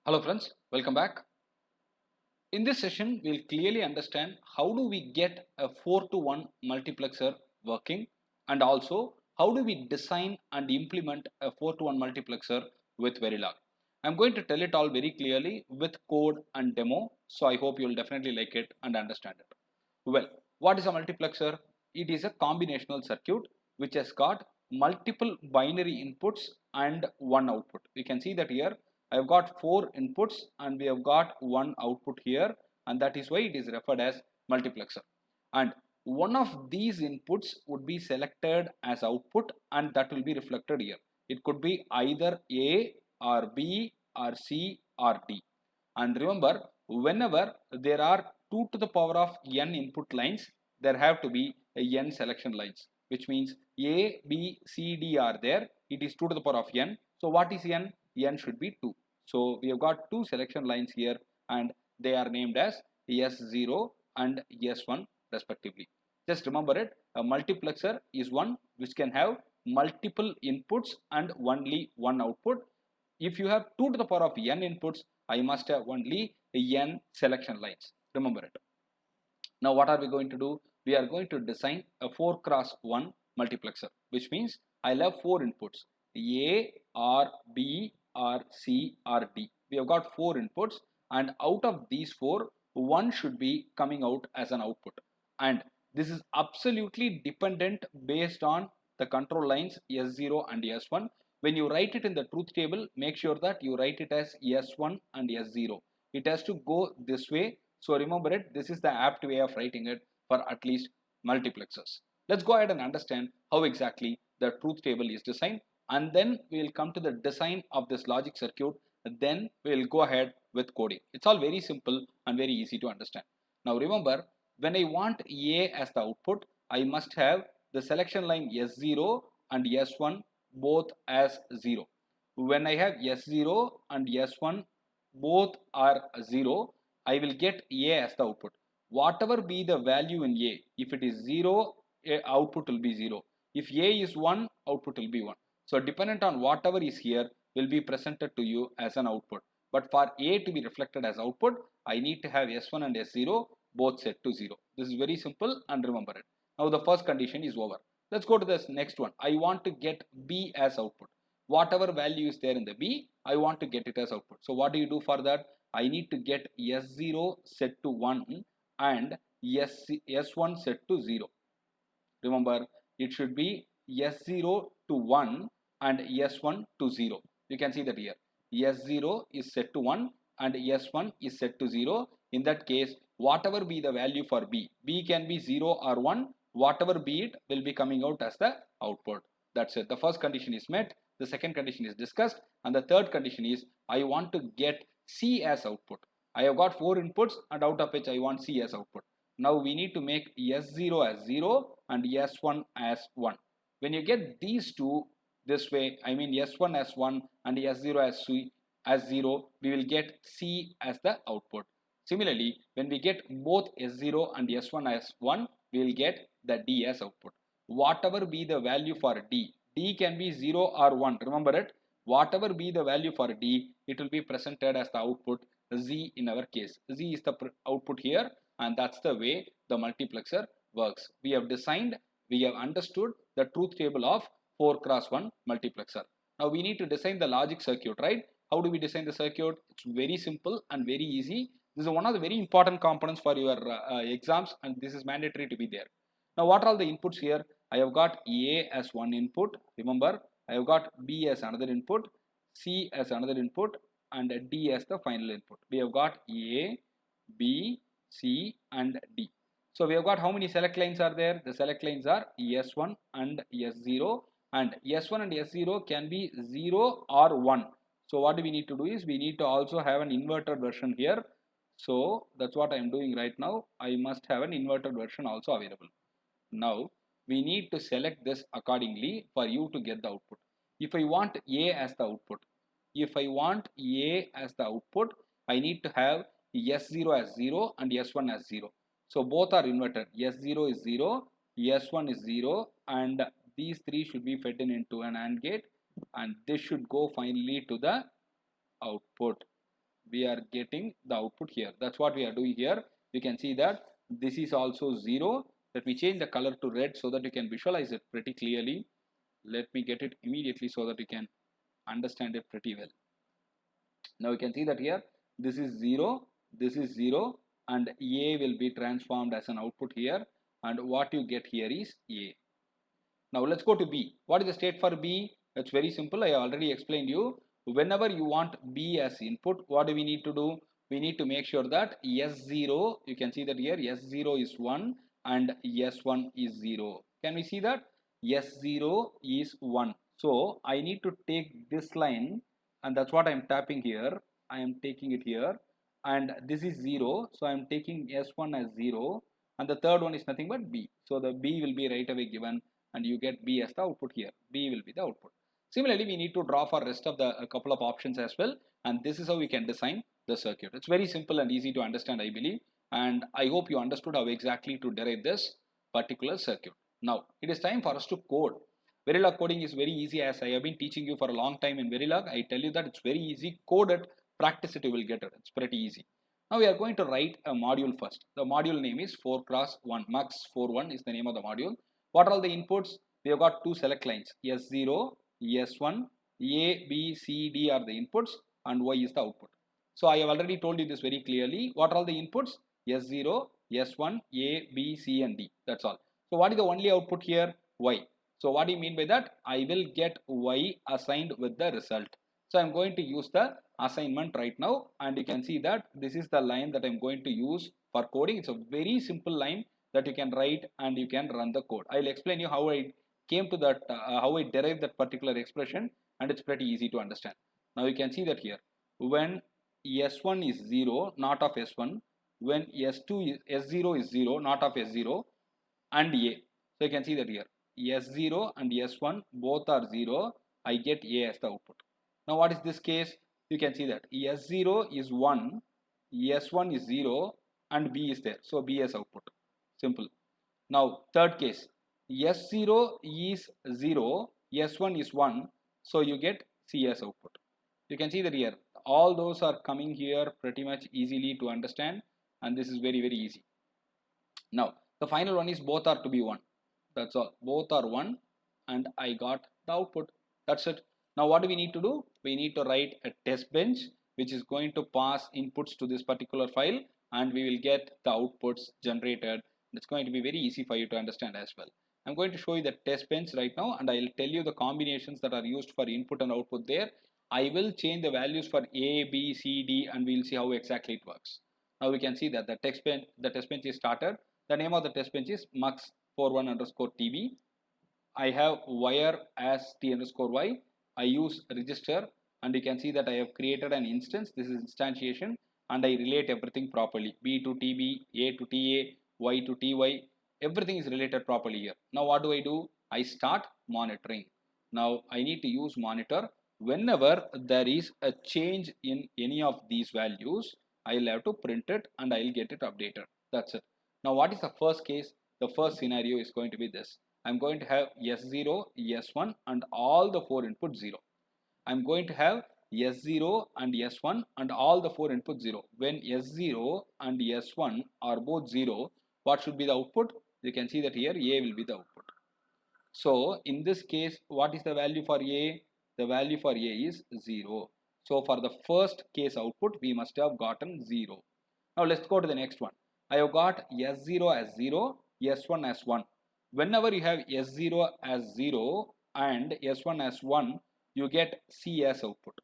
Hello friends, welcome back. In this session, we'll clearly understand how do we get a 4 to 1 multiplexer working, and also how do we design and implement a 4 to 1 multiplexer with Verilog. I'm going to tell it all very clearly with code and demo, so I hope you'll definitely like it and understand it. Well, what is a multiplexer? It is a combinational circuit which has got multiple binary inputs and one output. We can see that here I've got 4 inputs and we have got one output here, and that is why it is referred as multiplexer. And one of these inputs would be selected as output and that will be reflected here. It could be either A or B or C or D. And remember, whenever there are 2 to the power of n input lines, there have to be a n selection lines, which means A, B, C, D are there. It is 2 to the power of n. So what is n? N should be 2. So we have got 2 selection lines here and they are named as S0 and S1 respectively. Just remember it, a multiplexer is one which can have multiple inputs and only one output. If you have 2 to the power of n inputs, I must have only n selection lines. Remember it. Now what are we going to do? We are going to design a 4 cross 1 multiplexer, which means I'll have 4 inputs, A or B or C or D. We have got 4 inputs and out of these 4, one should be coming out as an output. And this is absolutely dependent based on the control lines S0 and S1. When you write it in the truth table, make sure that you write it as S1 and S0. It has to go this way. So remember it, this is the apt way of writing it for at least multiplexers. Let's go ahead and understand how exactly the truth table is designed, and then we will come to the design of this logic circuit. Then we will go ahead with coding. It's all very simple and very easy to understand. Now remember, when I want A as the output, I must have the selection line S0 and S1 both as 0. When I have S0 and S1 both are 0, I will get A as the output. Whatever be the value in A, if it is 0, output will be 0. If A is 1, output will be 1. So dependent on whatever is here will be presented to you as an output. But for A to be reflected as output, I need to have S1 and S0 both set to 0. This is very simple and remember it. Now the first condition is over. Let's go to this next one. I want to get B as output. Whatever value is there in the B, I want to get it as output. So what do you do for that? I need to get S0 set to 1 and S1 set to 0. Remember, it should be S0 to 1 and S1 to 0. You can see that here. S0 is set to 1 and S1 is set to 0. In that case, whatever be the value for B, B can be 0 or 1, whatever be it will be coming out as the output. That's it. The first condition is met, the second condition is discussed, and the third condition is I want to get C as output. I have got 4 inputs and out of which I want C as output. Now we need to make S0 as 0 and S1 as 1. When you get these two this way, I mean S1 as 1 and S0 as 0, we will get C as the output. Similarly, when we get both S0 and S1 as 1, we will get the D as output. Whatever be the value for D, D can be 0 or 1, remember it. Whatever be the value for D, it will be presented as the output Z in our case. Z is the output here, and that's the way the multiplexer works. We have designed, we have understood the truth table of 4 cross 1 multiplexer. Now we need to design the logic circuit, right? How do we design the circuit? It's very simple and very easy. This is one of the very important components for your exams, and this is mandatory to be there. Now what are all the inputs here? I have got A as one input. Remember, I have got B as another input, C as another input, and D as the final input. We have got A, B, C and D. So we have got how many select lines are there? The select lines are S1 and S0, and S1 and S0 can be 0 or 1. So what we need to do is we need to also have an inverted version here. So that's what I am doing right now. I must have an inverted version also available. Now we need to select this accordingly for you to get the output. If I want A as the output, I need to have S0 as 0 and S1 as 0. So both are inverted. S0 is 0, S1 is 0, and these three should be fed into an AND gate, and this should go finally to the output. we are getting the output here. That's what we are doing here. You can see that this is also 0. Let me change the color to red so that you can visualize it pretty clearly. Let me get it immediately so that you can understand it pretty well. Now you can see that here this is 0, this is 0, and A will be transformed as an output here, and what you get here is A. Now let's go to B. What is the state for B? It's very simple. I already explained you. Whenever you want B as input, what do we need to do? We need to make sure that S0, you can see that here S0 is 1 and S1 is 0. Can we see that? S0 is 1. So I need to take this line, and that's what I'm tapping here. I am taking it here, and this is 0. So I'm taking S1 as 0, and the third one is nothing but B. So the B will be right away given, and you get B as the output here. B will be the output. Similarly, we need to draw for rest of the couple of options as well, and this is how we can design the circuit. It's very simple and easy to understand, I believe, and I hope you understood how exactly to derive this particular circuit. Now it is time for us to code. Verilog coding is very easy, as I have been teaching you for a long time in Verilog. I tell you that it's very easy. Code it, practice it, you will get it. It's pretty easy. Now we are going to write a module first. The module name is 4x1. Mux41 is the name of the module. What are all the inputs? We have got two select lines, S0, S1, A, B, C, D are the inputs, and Y is the output. So I have already told you this very clearly. What are all the inputs? S0, S1, A, B, C, and D. That's all. So what is the only output here? Y. So what do you mean by that? I will get Y assigned with the result. So I'm going to use the assignment right now, and you can see that this is the line that I'm going to use for coding. It's a very simple line that you can write and you can run the code. I'll explain you how I came to that, how I derived that particular expression, and it's pretty easy to understand. Now you can see that here, when S1 is 0, not of S1, when S2 is S0 is 0, not of S0, and A. So you can see that here, S0 and S1 both are 0, I get A as the output. Now what is this case? You can see that S0 is 1, S1 is 0, and B is there. So B as output. Simple. Now third case, S0 is 0, S1 is 1, so you get C as output. You can see that here all those are coming here pretty much easily to understand, and this is very easy. Now the final one is both are to be 1. That's all. Both are 1 and I got the output. That's it. Now what do we need to do? We need to write a test bench which is going to pass inputs to this particular file, and we will get the outputs generated. It's going to be very easy for you to understand as well. I'm going to show you the test bench right now, and I'll tell you the combinations that are used for input and output there. I will change the values for A, B, C, D, and we'll see how exactly it works. Now we can see that the test bench is started. The name of the test bench is mux41 underscore TB. I have wire as T underscore Y. I use register, and you can see that I have created an instance. This is instantiation, and I relate everything properly. B to TB, A to TA, Y to TY. Everything is related properly here. Now what do? I start monitoring. Now I need to use monitor. Whenever there is a change in any of these values, I'll have to print it and I'll get it updated. That's it. Now what is the first case? The first scenario is going to be this. I'm going to have S0, S1 and all the 4 inputs 0. I'm going to have S0 and S1 and all the 4 inputs 0. When S0 and S1 are both 0, what should be the output? You can see that here A will be the output. So in this case, what is the value for A? The value for A is 0. So for the first case output, we must have gotten 0. Now let's go to the next one. I have got S0 as 0, S1 as 1. Whenever you have S0 as 0 and S1 as 1, you get C as output.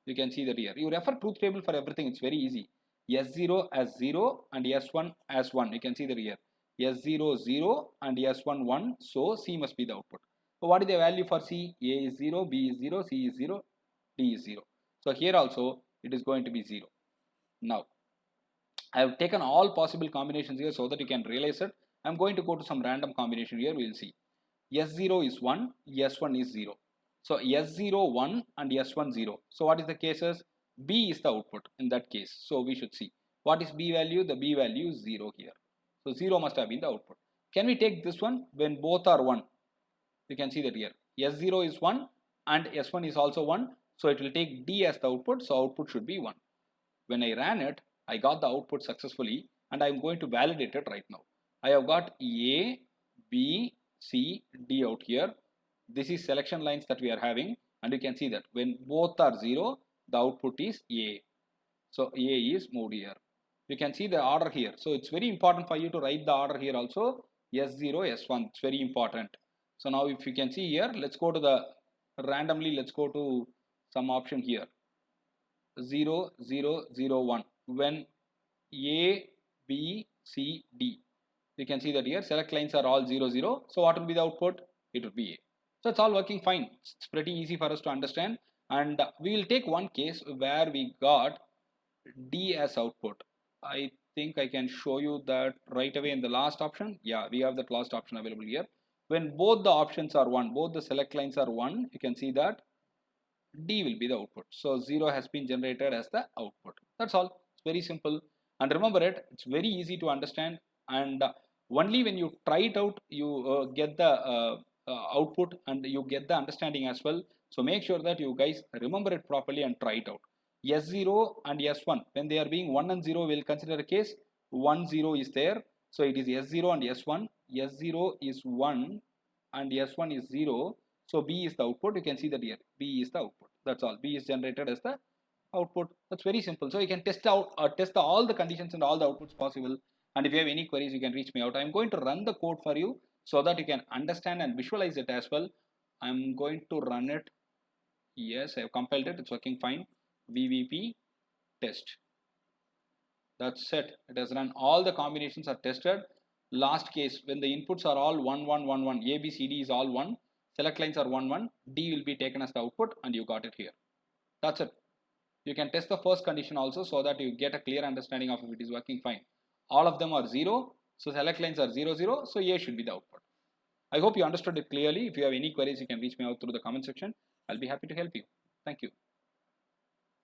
You can see that here. You refer truth table for everything. It's very easy. S0 as 0 and S1 as 1. You can see that here. S0 0 and S1 1. So C must be the output. So what is the value for C? A is 0, B is 0, C is 0, D is 0. So here also it is going to be 0. Now I have taken all possible combinations here so that you can realize it. I am going to go to some random combination here. We will see. S0 is 1, S1 is 0. So S0 1 and S1 0. So what is the cases? B is the output in that case. So we should see. What is B value? The B value is 0 here. So 0 must have been the output. Can we take this one when both are 1? You can see that here. S0 is 1 and S1 is also 1. So it will take D as the output. So output should be 1. When I ran it, I got the output successfully, and I'm going to validate it right now. I have got A, B, C, D out here. This is selection lines that we are having, and you can see that when both are 0, the output is A. So A is moved here. You can see the order here. So it's very important for you to write the order here also. S0, S1. It's very important. So now if you can see here, let's go to the randomly, let's go to some option here. 0, 0, 0, 1. When A, B, C, D. You can see that here select lines are all 0, 0. So what will be the output? It will be A. So it's all working fine. It's pretty easy for us to understand. And we will take one case where we got D as output. I think I can show you that right away in the last option. Yeah, we have that last option available here. When both the options are 1, both the select lines are 1, you can see that D will be the output. So 0 has been generated as the output. That's all. It's very simple. And remember it, it's very easy to understand. And only when you try it out, you get the output and you get the understanding as well. So make sure that you guys remember it properly and try it out. S0 and S1, when they are being 1 and 0, we'll consider a case 1, 0 is there. So it is S0 and S1. S0 is 1 and S1 is 0. So B is the output. You can see that here B is the output. That's all. B is generated as the output. That's very simple. So you can test out all the conditions and all the outputs possible. And if you have any queries, you can reach me out. I'm going to run the code for you so that you can understand and visualize it as well. I'm going to run it. Yes, I have compiled it. It's working fine. VVP test. That's it. It has run. All the combinations are tested. Last case, when the inputs are all 1, 1, 1, 1, A, B, C, D is all 1. Select lines are 1, 1. D will be taken as the output, and you got it here. That's it. You can test the first condition also so that you get a clear understanding of if it is working fine. All of them are 0. So select lines are 0, 0. So A should be the output. I hope you understood it clearly. If you have any queries, you can reach me out through the comment section. I'll be happy to help you. Thank you.